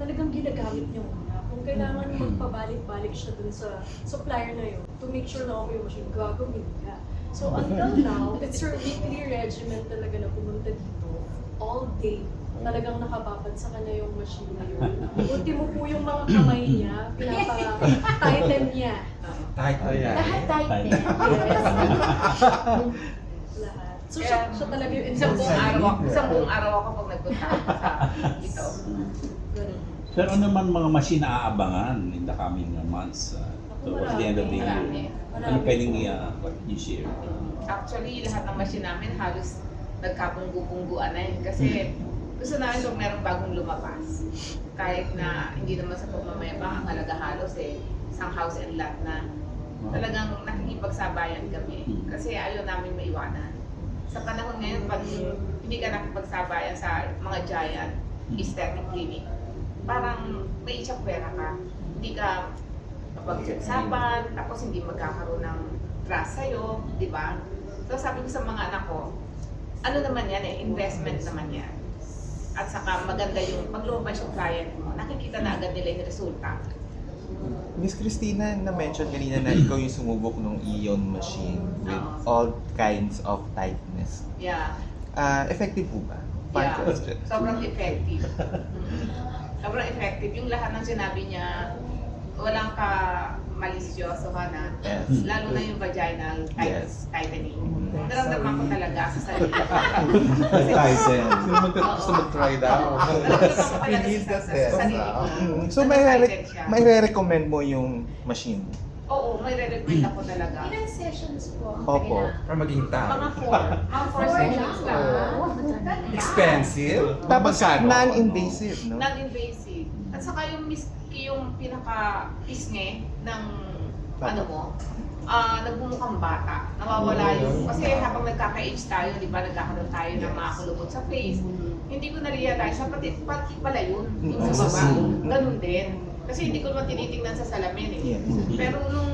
talagang ginagamit niya muna. Kung kailangan magpabalik-balik siya dun sa supplier na yun, to make sure na okay yung machine, gagawin niya. So until now, it's her weekly regimen talaga na pumunta dito, all day. Talagang nakababad sa kanya yung machine na yun. Ultimo po yung mga kamay niya, pinapa-tighten niya. Lahat tighten. Lahat. So siya talaga yung Isang buong araw ako pag nagpunta sa dito. Ganun. Pero ano naman mga machine na aabangan in the coming months towards the end of the year? Ano pwedeng i-share? Actually, lahat ng machine namin halos nagkapunggu-pungguan na yun. Kasi gusto namin kung merong bagong lumabas. Kahit na hindi naman sa pagmamayabang ang halaga halos isang house and lot na talagang nakikipagsabayan kami. Kasi ayaw namin maiwanan. Sa panahon ngayon, pag hindi ka nakipagsabayan sa mga giant aesthetic clinic, parang may isang pera ka. Hindi ka mapagsasaban, tapos hindi magkakaroon ng trust sa'yo, di ba? So sabi ko sa mga anak ko, ano naman yan investment naman yan. At saka maganda yung pag lumabas yung client mo, nakikita na agad nila yung resulta. Miss Christina, na-mention kanina na ikaw yung sumubok ng Ion machine with all kinds of tightness. Yeah. Effective po ba? Fun question. Sobrang effective. Sobrang effective. Yung lahat ng sinabi niya, walang ka malisyoso ka na. Yes. Lalo na yung vaginal tightening. Mhm. Naramdaman ko talaga sa sarili. Tyson. Sino gusto mag-try daw? Naramdaman ko talaga sa sarili ko. So may re-recommend mo yung machine? Oo, may re-recommend ako talaga. Ilang sessions po? Opo. Para maging Mga 4. Mga 4 4 sessions lang. expensive. Tapos Magkano? non-invasive, no? Non-invasive. At saka yung pinaka-pisnge ng ano mo, nagbumukhang bata. Nawawala yung, kasi habang nagkaka-age tayo, di ba, nagkakaroon tayo ng mga kulubot sa face. Hindi ko na-realize, pati pala yun, yung sa baba. Ganun din. Kasi hindi ko naman tinitingnan sa salamin eh. Yes. Pero nung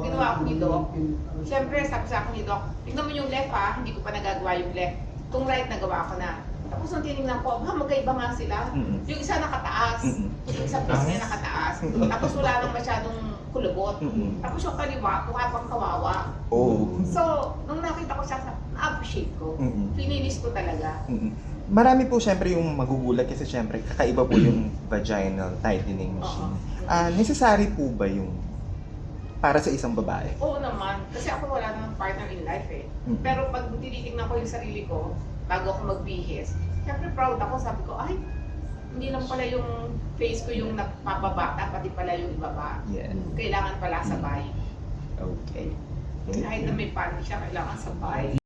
ginawa ko ni Doc, siyempre sabi sa akin ni Doc, tignan mo yung left ha, hindi ko pa nagagawa yung left. Itong right nagawa ko na. Tapos nung tinignan ko, magkaiba nga sila. Yung isa nakataas, yung isang piece niya nakataas. Tapos wala nang masyadong kulubot. Tapos yung kaliwa, mukha pang kawawa. Oh. So, nung nakita ko siya, na-appreciate ko. Finilis ko talaga. Marami po siyempre yung magugulat kasi siyempre kakaiba po yung vaginal tightening machine. Necessary po ba yung para sa isang babae? Oo naman, kasi ako wala namang partner in life eh. Pero pag tinitingnan ko yung sarili ko, bago ako magbihis, siyempre proud ako, sabi ko, ay, hindi lang pala yung face ko yung napapabata, pati pala yung ibaba. Yeah. Kailangan pala sabay. Okay. Kahit na may panty siya, kailangan sabay.